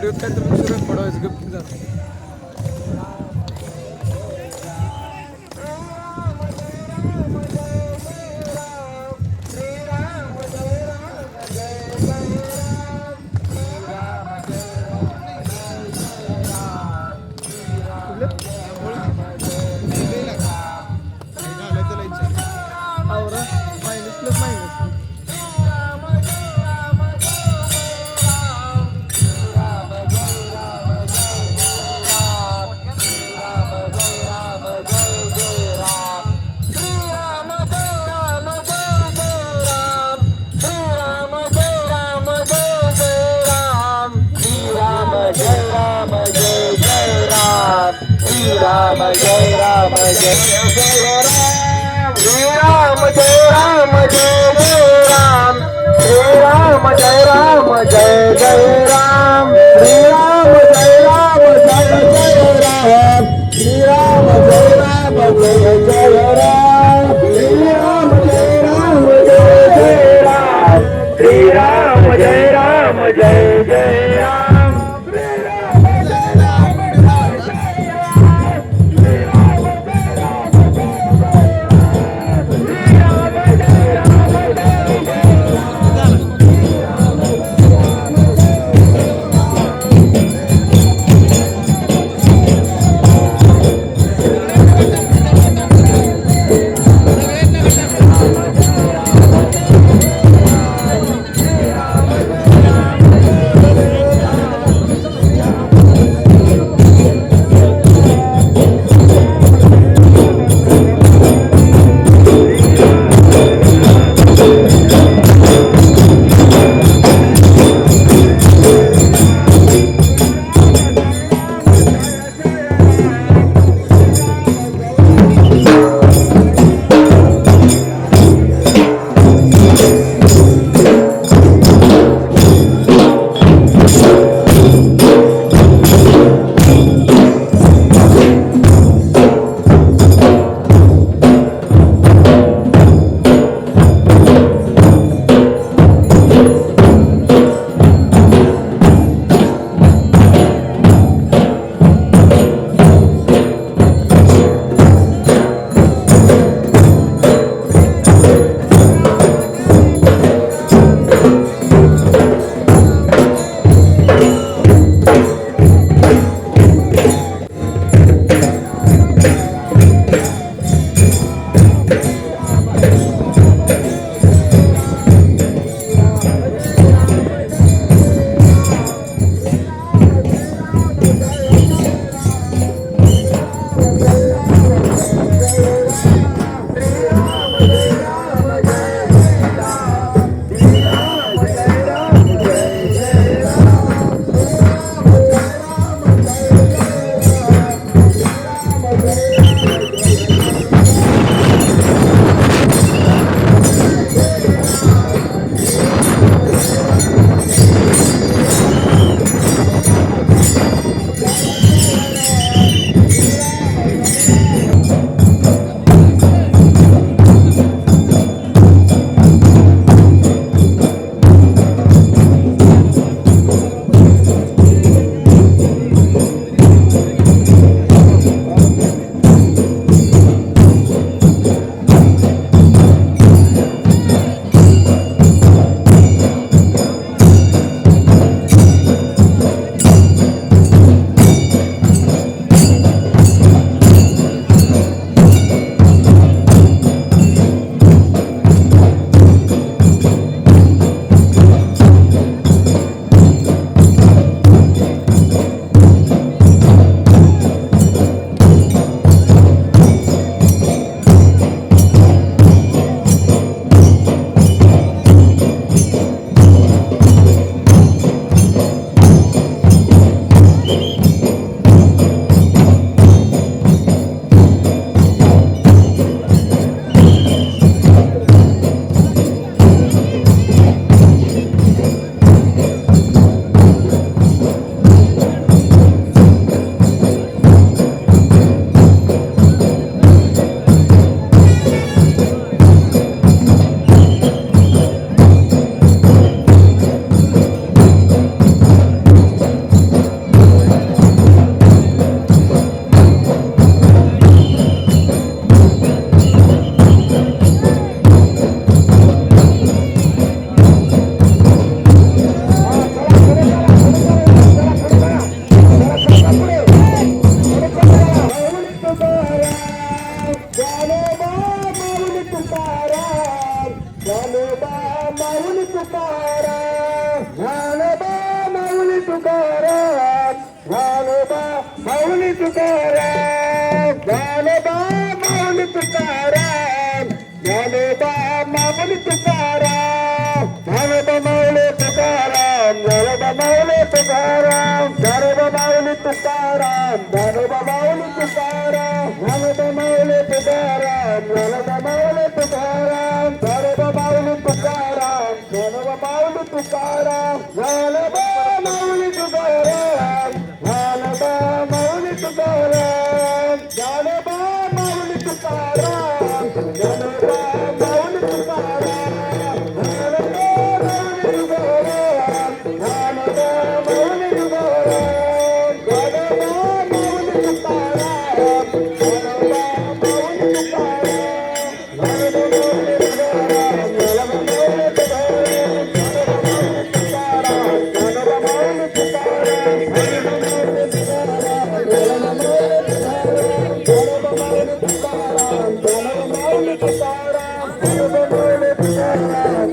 Video काय तर दुसरं पडवायचं गप्प जातं. आवरा मायनस प्लस मायनस. राम जय राम जय जय राम श्री राम जय राम जय जय राम श्री राम जय राम जय जय राम श्री राम जय राम जय जय राम श्री राम जय राम जय जय राम श्री राम जय राम जय जय राम श्री राम जय राम जय जय राम. तुकाराम ज्ञानोबा माऊली तुकाराम ज्ञानोबा माऊली तुकाराम ज्ञानोबा माऊली तुकाराम ज्ञानोबा माऊली तुकाराम ज्ञानोबा माऊली तुकाराम ज्ञानोबा माऊली तुकाराम ज्ञानोबा माऊली तुकाराम ज्ञानोबा माऊली तुकाराम ज्ञानोबा माऊली तुकाराम ज्ञानोबा माऊली तुकाराम ज्ञानोबा माऊली तुकाराम ज्ञानोबा माऊली तुकाराम ज्ञानोबा माऊली तुकाराम ज्ञानोबा माऊली तुकाराम ज्ञानोबा माऊली तुकाराम ज्ञानोबा माऊली तुकाराम ज्ञानोबा माऊली तुकाराम ज्ञानोबा माऊली तुकाराम ज्ञानोबा माऊली तुकाराम